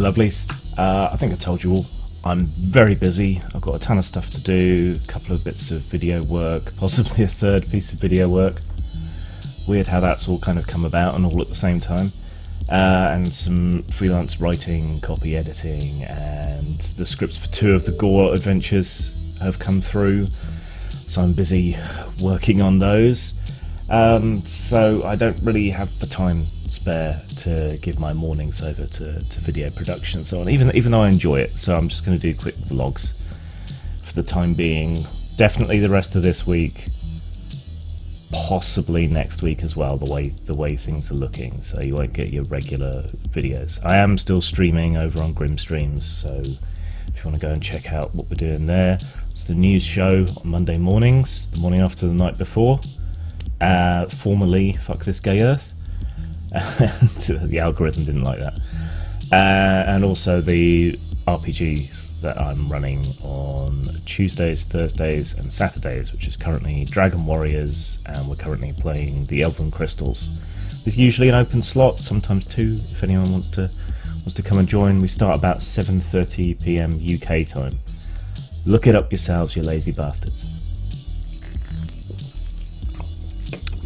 lovelies. I think I told you all, I'm very busy. I've got a ton of stuff to do, a couple of bits of video work, possibly a third piece of video work. Weird how that's all kind of come about and all at the same time. And some freelance writing, copy editing, and the scripts for 2 of the Gore adventures have come through. So I'm busy working on those. So I don't really have the time spare to give my mornings over to video production and so on, even though I enjoy it. So I'm just going to do quick vlogs for the time being. Definitely the rest of this week, possibly next week as well, the way things are looking. So you won't get your regular videos. I am still streaming over on Grim Streams, so if you want to go and check out what we're doing there. It's the news show on Monday mornings, the morning after the night before. Formerly Fuck This Gay Earth. And the algorithm didn't like that. And also the RPGs that I'm running on Tuesdays, Thursdays and Saturdays, which is currently Dragon Warriors, and we're currently playing the Elven Crystals. There's usually an open slot, sometimes 2, if anyone wants to come and join. We start about 7:30 PM UK time. Look it up yourselves, you lazy bastards.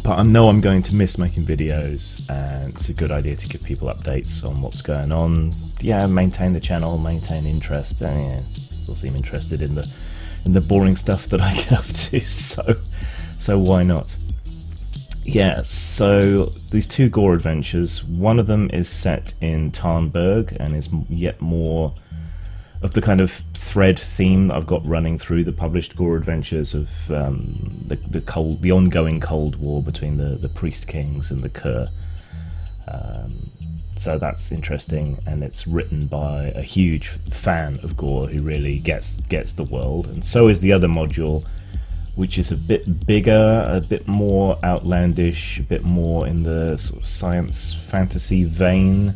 But I know I'm going to miss making videos, and it's a good idea to give people updates on what's going on. Yeah, maintain the channel, maintain interest. Yeah, people seem interested in the boring stuff that I get up to, so why not? Yeah, so these 2 Gore adventures, one of them is set in Tarnberg and is yet more of the kind of thread theme that I've got running through the published Gore adventures of the ongoing Cold War between the Priest Kings and the Kerr. So that's interesting, and it's written by a huge fan of Gore who really gets the world, and so is the other module, which is a bit bigger, a bit more outlandish, a bit more in the sort of science fantasy vein,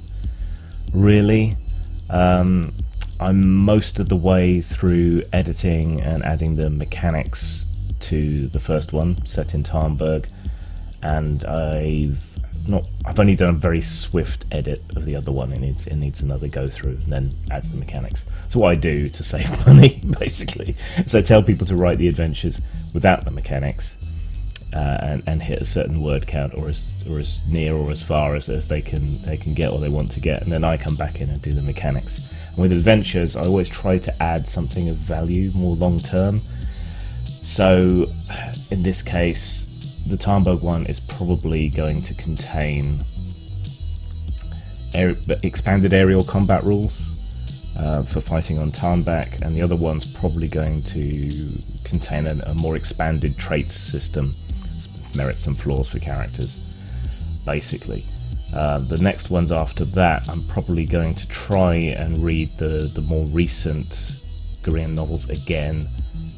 really. I'm most of the way through editing and adding the mechanics to the first one, set in Tarnberg, and I've only done a very swift edit of the other one. It needs another go through and then adds the mechanics. So what I do to save money, basically, is I tell people to write the adventures without the mechanics, and hit a certain word count, or as near or as far as they can get or they want to get, and then I come back in and do the mechanics. And with adventures, I always try to add something of value, more long term. So in this case, the Tarnberg one is probably going to contain expanded aerial combat rules for fighting on Tarnberg, and the other one's probably going to contain a more expanded traits system, merits and flaws for characters, basically. The next ones after that, I'm probably going to try and read the more recent Korean novels again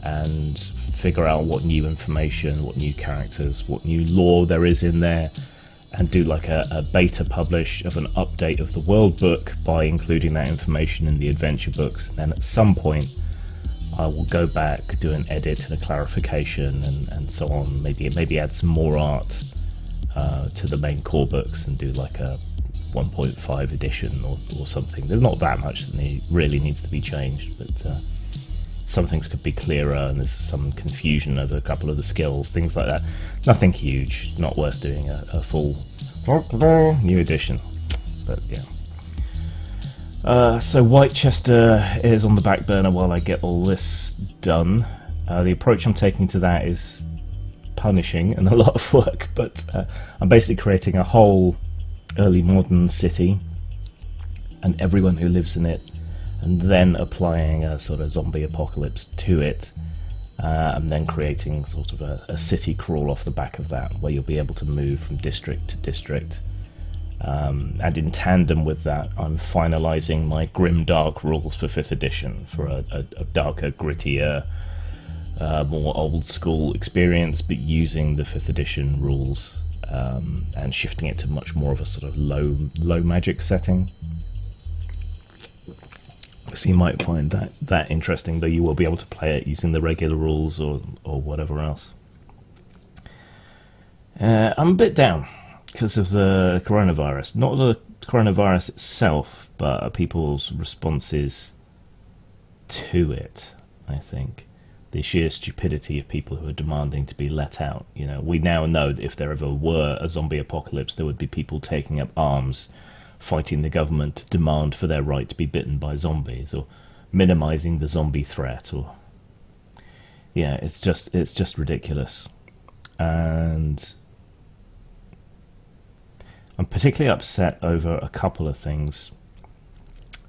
and figure out what new information, what new characters, what new lore there is in there, and do like a beta publish of an update of the world book by including that information in the adventure books. And then at some point I will go back, do an edit and a clarification and so on, maybe add some more art to the main core books and do like a 1.5 edition or something. There's not that much that really needs to be changed, but some things could be clearer, and there's some confusion over a couple of the skills, things like that. Nothing huge, not worth doing a full new edition, but yeah. So Whitechester is on the back burner while I get all this done. The approach I'm taking to that is punishing and a lot of work, but I'm basically creating a whole early modern city and everyone who lives in it, and then applying a sort of zombie apocalypse to it, and then creating sort of a city crawl off the back of that, where you'll be able to move from district to district. And in tandem with that, I'm finalising my grim dark rules for 5th edition for a darker, grittier, more old school experience, but using the 5th edition rules and shifting it to much more of a sort of low magic setting. So you might find that interesting, though you will be able to play it using the regular rules or whatever else. I'm a bit down. because of the coronavirus. Not the coronavirus itself, but people's responses to it, I think. The sheer stupidity of people who are demanding to be let out. You know, we now know that if there ever were a zombie apocalypse, there would be people taking up arms, fighting the government to demand for their right to be bitten by zombies, or minimizing the zombie threat, or yeah, it's just ridiculous. And I'm particularly upset over a couple of things.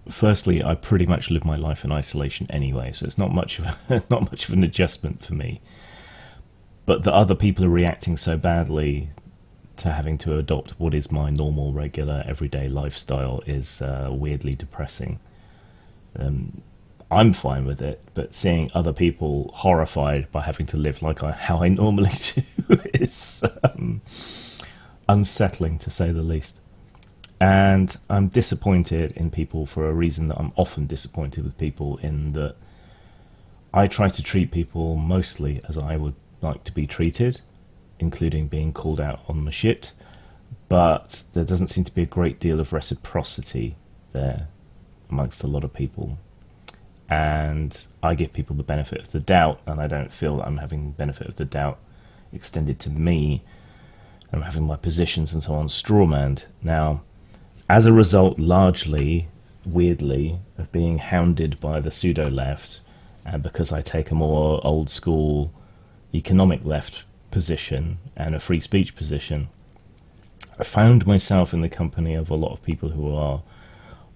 Firstly, I pretty much live my life in isolation anyway, so it's not much of an adjustment for me. But the other people are reacting so badly to having to adopt what is my normal, regular, everyday lifestyle is weirdly depressing. I'm fine with it, but seeing other people horrified by having to live how I normally do is unsettling, to say the least. And I'm disappointed in people for a reason that I'm often disappointed with people, in that I try to treat people mostly as I would like to be treated, including being called out on my shit, but there doesn't seem to be a great deal of reciprocity there amongst a lot of people. And I give people the benefit of the doubt, and I don't feel that I'm having the benefit of the doubt extended to me. I'm having my positions and so on strawmanned. Now, as a result, largely, weirdly, of being hounded by the pseudo-left, and because I take a more old-school economic left position and a free speech position, I found myself in the company of a lot of people who are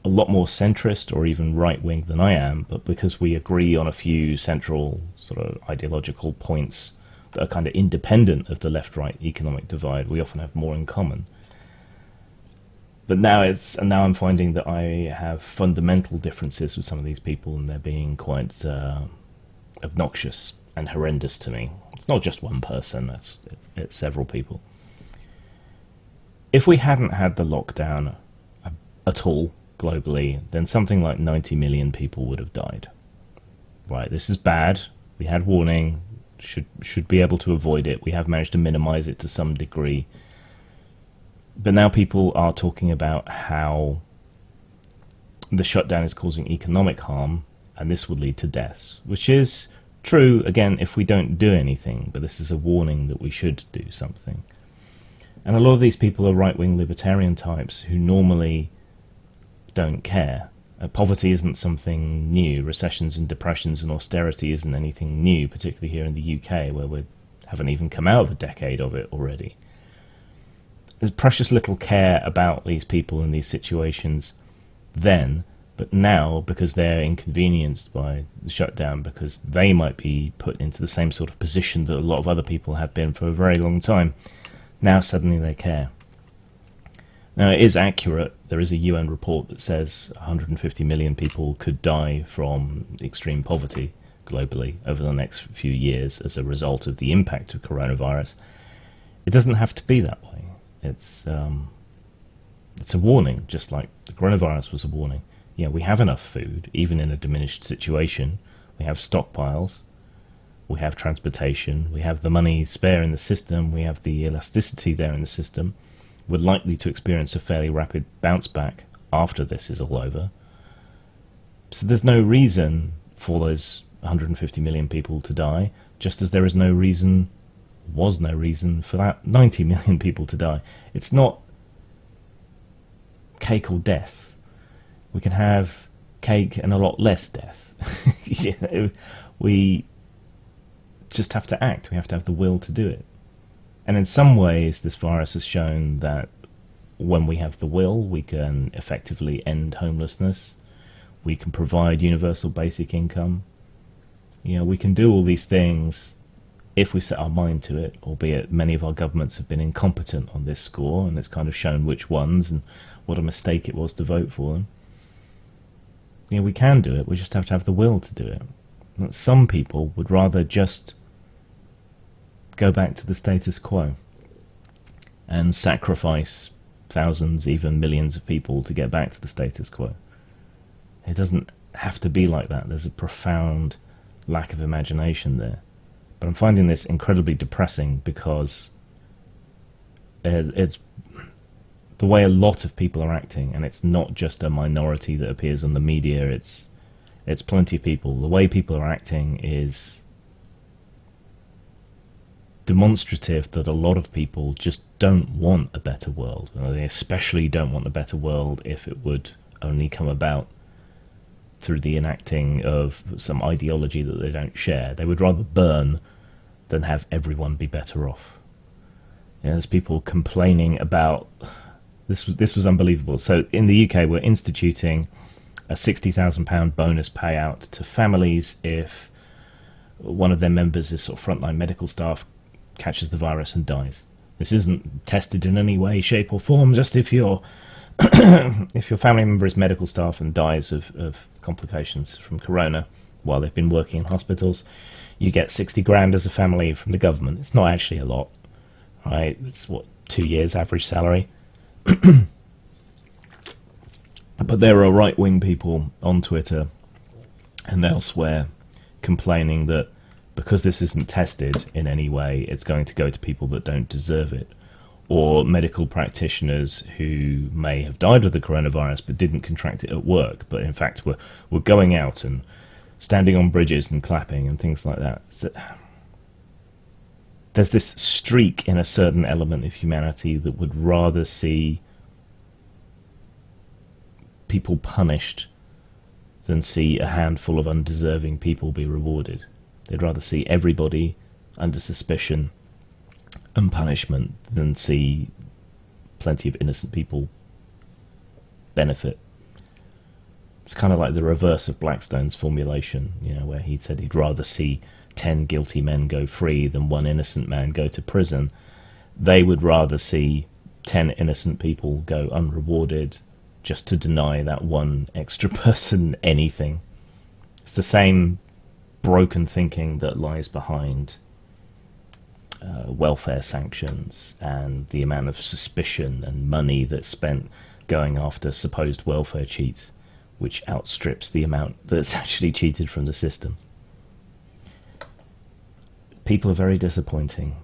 a lot more centrist or even right-wing than I am, but because we agree on a few central sort of ideological points that are kind of independent of the left-right economic divide, we often have more in common. But now I'm finding that I have fundamental differences with some of these people, and they're being quite obnoxious and horrendous to me. It's not just one person, it's several people. If we hadn't had the lockdown at all globally, then something like 90 million people would have died. Right, this is bad. We had warning, should be able to avoid it. We have managed to minimize it to some degree. But now people are talking about how the shutdown is causing economic harm, and this would lead to deaths, which is true, again, if we don't do anything, but this is a warning that we should do something. And a lot of these people are right-wing libertarian types who normally don't care. Poverty isn't something new. Recessions and depressions and austerity isn't anything new, particularly here in the UK, where we haven't even come out of a decade of it already. There's precious little care about these people in these situations then, but now, because they're inconvenienced by the shutdown, because they might be put into the same sort of position that a lot of other people have been for a very long time, now suddenly they care. Now, it is accurate. There is a UN report that says 150 million people could die from extreme poverty globally over the next few years as a result of the impact of coronavirus. It doesn't have to be that way. It's a warning, just like the coronavirus was a warning. Yeah, we have enough food, even in a diminished situation. We have stockpiles. We have transportation. We have the money spare in the system. We have the elasticity there in the system. We're likely to experience a fairly rapid bounce back after this is all over. So there's no reason for those 150 million people to die, just as there is no reason for that 90 million people to die. It's not cake or death. We can have cake and a lot less death. We just have to act. We have to have the will to do it. And in some ways, this virus has shown that when we have the will, we can effectively end homelessness. We can provide universal basic income. We can do all these things if we set our mind to it, albeit many of our governments have been incompetent on this score, and it's kind of shown which ones and what a mistake it was to vote for them. We can do it, we just have to have the will to do it. And some people would rather just go back to the status quo and sacrifice thousands, even millions of people to get back to the status quo. It doesn't have to be like that. There's a profound lack of imagination there. But I'm finding this incredibly depressing because It's the way a lot of people are acting, and it's not just a minority that appears on the media. It's plenty of people. The way people are acting is demonstrative that a lot of people just don't want a better world. They especially don't want a better world if it would only come about through the enacting of some ideology that they don't share. They would rather burn than have everyone be better off. There's people complaining about this was unbelievable. So in the UK, we're instituting a £60,000 bonus payout to families if one of their members is sort of frontline medical staff, catches the virus and dies. This isn't tested in any way, shape or form. Just if your if your family member is medical staff and dies of complications from corona while they've been working in hospitals, you get 60 grand as a family from the government. It's not actually a lot, right? It's 2 years average salary. But there are right-wing people on Twitter and elsewhere complaining that because this isn't tested in any way, it's going to go to people that don't deserve it, or medical practitioners who may have died of the coronavirus but didn't contract it at work, but in fact were going out and standing on bridges and clapping and things like that. So, there's this streak in a certain element of humanity that would rather see people punished than see a handful of undeserving people be rewarded. They'd rather see everybody under suspicion and punishment than see plenty of innocent people benefit. It's kind of like the reverse of Blackstone's formulation, where he said he'd rather see 10 guilty men go free than one innocent man go to prison. They would rather see 10 innocent people go unrewarded just to deny that one extra person anything. It's the same broken thinking that lies behind welfare sanctions and the amount of suspicion and money that's spent going after supposed welfare cheats, which outstrips the amount that's actually cheated from the system. People are very disappointing,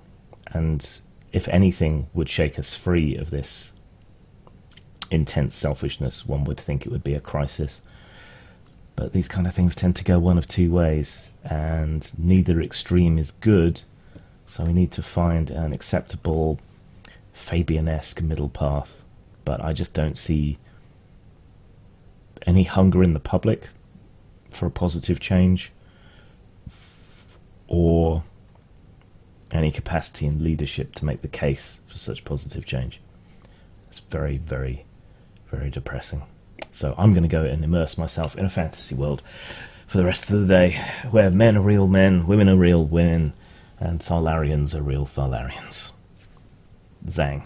and if anything would shake us free of this intense selfishness, one would think it would be a crisis. But these kind of things tend to go one of two ways, and neither extreme is good, so we need to find an acceptable Fabian-esque middle path. But I just don't see any hunger in the public for a positive change, or any capacity in leadership to make the case for such positive change. It's very, very, very depressing. So I'm going to go and immerse myself in a fantasy world for the rest of the day, where men are real men, women are real women, and Thalarians are real Thalarians. Zang.